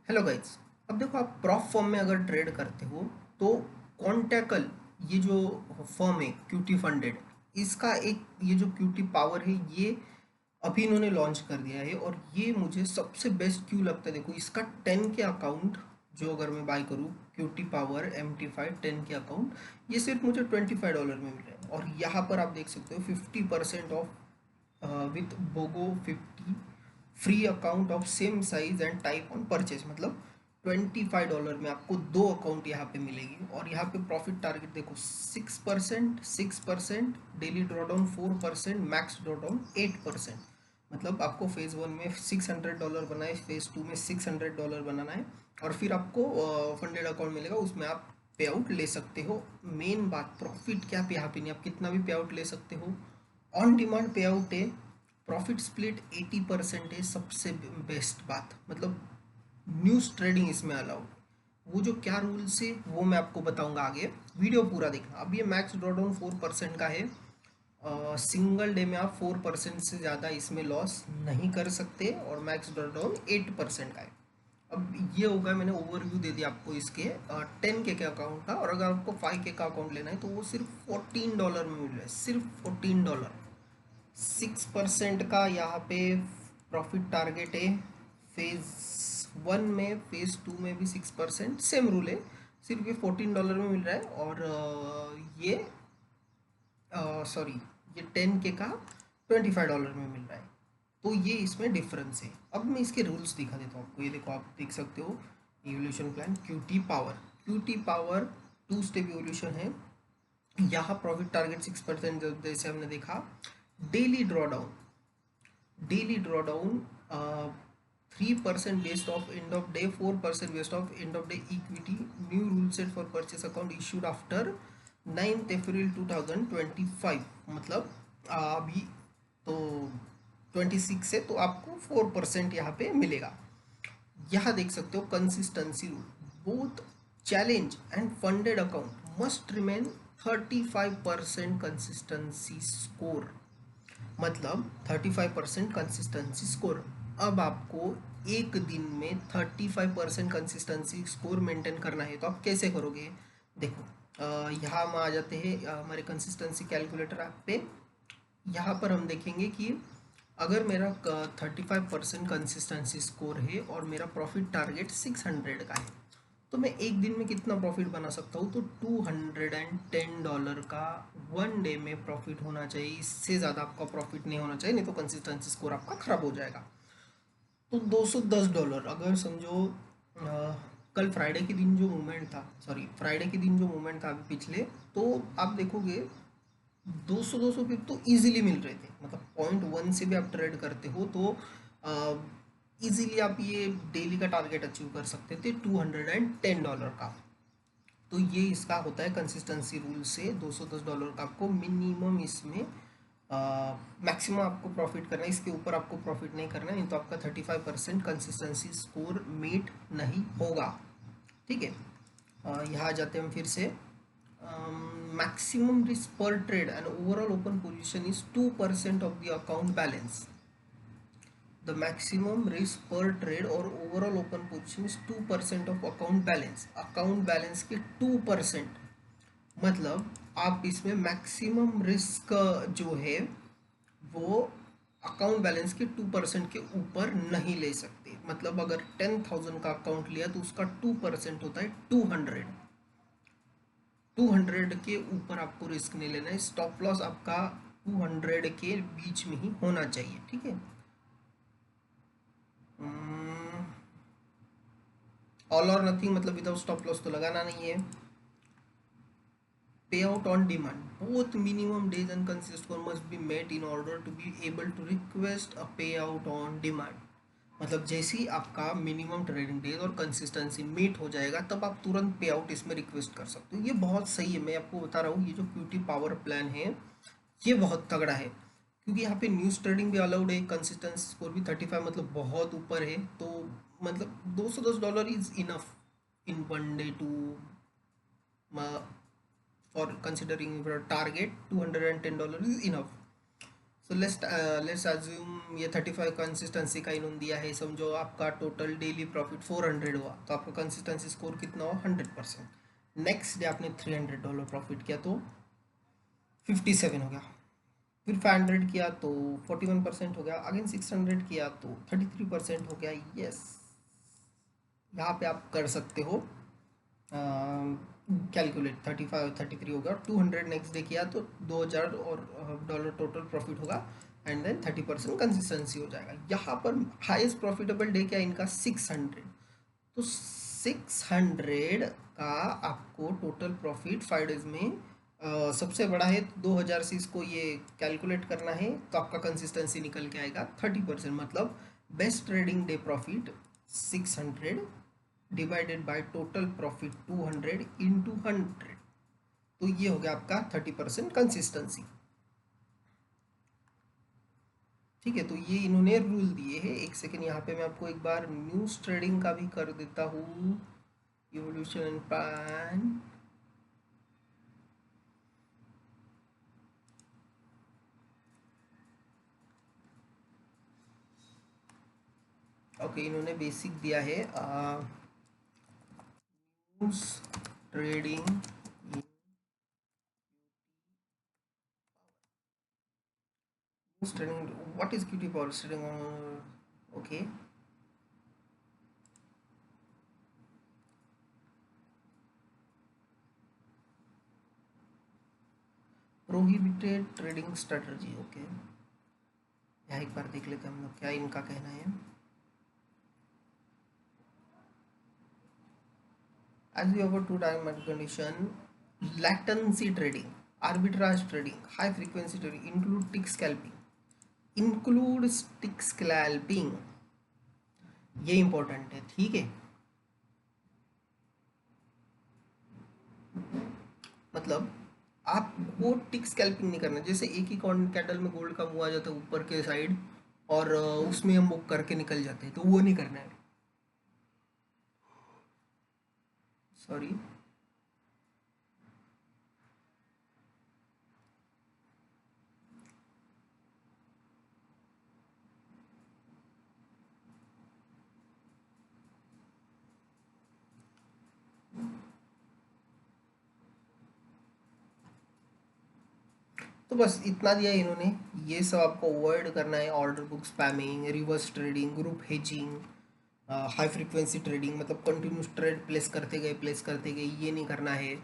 Hello guys. अब देखो, आप प्रॉप फर्म में अगर ट्रेड करते हो तो कॉन्टेकल, ये जो फर्म है क्यूटी फंडेड, इसका एक ये जो क्यूटी पावर है ये अभी इन्होंने लॉन्च कर दिया है। और ये मुझे सबसे बेस्ट क्यों लगता है, देखो इसका 10 के अकाउंट जो अगर मैं बाय करूँ, क्यूटी पावर MT5 10 के अकाउंट, ये सिर्फ मुझे $25 में मिल रहा है। और यहाँ पर आप देख सकते हो 50% off with BOGO 50 free account off same size and type on purchase, मतलब $25 में आपको दो अकाउंट यहाँ पे मिलेगी। और यहाँ पे प्रॉफिट टारगेट देखो 6%, 6%, डेली ड्रॉडाउन 4%, मैक्स ड्रॉडाउन 8%। मतलब आपको फेज़ 1 में $600 बनाए, फेज़ 2 में $600 बनाना है, और फिर आपको फंडेड अकाउंट मिलेगा, उसमें आप पे आउट ले सकते हो। मेन बात प्रॉफिट क्या पे यहाँ पे नहीं, आप कितना भी पे आउट ले सकते हो। ऑन डिमांड पे आउट है, प्रॉफिट स्प्लिट 80% है, सबसे बेस्ट बात। मतलब न्यूज़ ट्रेडिंग इसमें अलाउड। वो जो क्या रूल्स है वो मैं आपको बताऊंगा आगे, वीडियो पूरा देखना। अब ये मैक्स ड्रॉडाउन 4% का है। सिंगल डे में आप 4% से ज़्यादा इसमें लॉस नहीं कर सकते, और मैक्स ड्रॉडाउन 8% का है। अब ये होगा, मैंने ओवरव्यू दे दिया आपको इसके 10 के अकाउंट का। और अगर आपको 5 का अकाउंट लेना है तो वो सिर्फ $14 में मिल रहा है, सिर्फ $14। 6% का यहाँ पे प्रॉफिट टारगेट है। फेज़ 1 में, फेज़ 2 में भी 6%, सेम रूल है, सिर्फ ये $14 में मिल रहा है। और ये सॉरी, ये 10 का $25 में मिल रहा है। तो ये इसमें डिफरेंस है। अब मैं इसके रूल्स दिखा देता हूँ आपको। ये देखो, आप देख सकते हो evolution plan QT power. QT power 2 step evolution है। यहाँ प्रॉफिट टारगेट 6%, जैसे हमने देखा। Daily drawdown, daily drawdown 3% based off end of day, 4% based off end of day equity. New rule set for purchase account issued after 9 April 2025। मतलब अभी तो 26 है, तो आपको 4% यहाँ पे मिलेगा। यहाँ देख सकते हो consistency rule, both challenge and funded account must remain 35% consistency score, मतलब 35% कंसिस्टेंसी स्कोर। अब आपको एक दिन में 35% कंसिस्टेंसी स्कोर मेंटेन करना है, तो आप कैसे करोगे? देखो, यहाँ हम आ जाते हैं हमारे कंसिस्टेंसी कैलकुलेटर ऐप पे। यहाँ पर हम देखेंगे कि अगर मेरा 35% कंसिस्टेंसी स्कोर है और मेरा प्रॉफिट टारगेट 600 का है, तो मैं एक दिन में कितना प्रॉफिट बना सकता हूँ? तो $210 का 1 डे में प्रॉफिट होना चाहिए। इससे ज़्यादा आपका प्रॉफिट नहीं होना चाहिए, नहीं तो कंसिस्टेंसी स्कोर आपका ख़राब हो जाएगा। तो $210, अगर समझो कल फ्राइडे के दिन जो मूवमेंट था, सॉरी फ्राइडे के दिन जो मूवमेंट था अभी पिछले, तो आप देखोगे 200 पिप तो इजीली मिल रहे थे। मतलब 0.1 से भी आप ट्रेड करते हो तो इजीली आप ये डेली का टारगेट अचीव कर सकते थे $210 का। तो ये इसका होता है कंसिस्टेंसी रूल से। $210 का आपको मिनिमम इसमें मैक्सिमम आपको प्रॉफिट करना है, इसके ऊपर आपको प्रॉफिट नहीं करना है, नहीं तो आपका 35% कंसिस्टेंसी स्कोर मीट नहीं होगा। ठीक है, यहाँ आ जाते हैं हम फिर से। maximum risk per trade and overall open position is 2% of the account balance. The maximum risk per trade or overall open position is 2% of account balance. account balance के 2%, मतलब आप इसमें मैक्सिमम रिस्क जो है वो अकाउंट बैलेंस के 2% के ऊपर नहीं ले सकते। मतलब अगर 10,000 का अकाउंट लिया तो उसका 2% होता है 200। 200 के ऊपर आपको रिस्क नहीं लेना है। स्टॉप लॉस आपका 200 के बीच में ही होना चाहिए। ठीक है, ऑल और नथिंग, मतलब विदाउट स्टॉप लॉस तो लगाना नहीं है। Payout on demand, both minimum days and consist score must be met in order to be able to request a payout on demand. मतलब जैसे ही आपका मिनिमम ट्रेडिंग डेज और consistency meet हो जाएगा तब आप तुरंत पे आउट इसमें रिक्वेस्ट कर सकते हो। ये बहुत सही है, मैं आपको बता रहा हूँ। ये जो क्यूटी पावर प्लान है ये बहुत तगड़ा है, क्योंकि यहाँ पे न्यूज़ ट्रेडिंग भी अलाउड है, कंसिस्टेंसी स्कोर भी 35, मतलब बहुत ऊपर है। तो मतलब $210 is enough in 1 day to for considering target. $210 is enough. So let's assume ये 35 कंसिस्टेंसी का इन्होंने दिया है, समझो आपका टोटल डेली प्रॉफिट 400 हुआ तो आपका कंसिस्टेंसी स्कोर कितना हुआ 100%। नेक्स्ट डे आपने $300 प्रॉफिट किया तो 57 हो गया, फिर 500 किया तो 41% हो गया, अगेन 600 किया तो 33% हो गया। यस, यहाँ पे आप कर सकते हो कैलकुलेट, 35 33 होगा, 200 नेक्स्ट डे किया तो 2000 और डॉलर टोटल प्रॉफिट होगा, एंड देन 30% कंसिस्टेंसी हो जाएगा। यहाँ पर हाईएस्ट प्रॉफिटेबल डे क्या इनका 600, तो 600 का आपको टोटल प्रॉफिट 5 डेज में सबसे बड़ा है तो 2000 से इसको ये कैलकुलेट करना है तो आपका कंसिस्टेंसी निकल के आएगा 30%, मतलब best trading day profit 600 divided by total profit 200 into 100, तो ये हो गया आपका 30% कंसिस्टेंसी। ठीक है, तो ये इन्होंने रूल दिए हैं। एक सेकेंड, यहाँ पे मैं आपको एक बार न्यूज़ ट्रेडिंग का भी कर देता हूँ, इवोल्यूशन एंड प्लान। ओके, इन्होंने बेसिक दिया है news trading, news trading what is QT power trading. Okay, prohibited trading strategy. Okay, यहाँ एक बार देख लेते हैं हम लोग क्या इनका कहना है। As we have a two-time market condition, latency trading, arbitrage trading, high frequency trading include tick scalping. Include tick scalping, ये इंपॉर्टेंट है। ठीक है, मतलब आपको टिक स्कैल्पिंग नहीं करना। जैसे एक ही कैंडल में गोल्ड का मुंह आ जाता है ऊपर के साइड और उसमें हम बुक करके निकल जाते हैं, तो वो नहीं करना है। सॉरी, तो बस इतना दिया है इन्होंने। ये सब आपको अवॉइड करना है, order book spamming, reverse trading, group hedging, high frequency trading, मतलब कंटिन्यूस ट्रेड प्लेस करते गए ये नहीं करना है।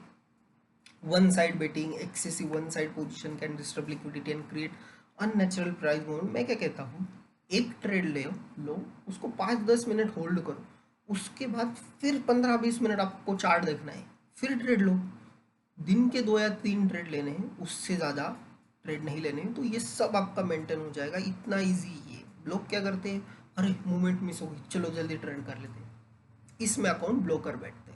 One side betting, excessive one side position can disturb liquidity and create unnatural price movement. मैं क्या कहता हूँ, एक ट्रेड लो, उसको 5-10 मिनट होल्ड करो, उसके बाद फिर 15-20 मिनट आपको चार्ट देखना है, फिर ट्रेड लो। दिन के 2 या 3 ट्रेड लेने हैं, उससे ज़्यादा ट्रेड नहीं लेने हैं, तो ये सब आपका मेंटेन हो जाएगा। इतना इजी ये। लोग क्या करते हैं, अरे मूवमेंट मिस हो गई, चलो जल्दी ट्रेड कर लेते हैं, इसमें अकाउंट ब्लो कर बैठते हैं।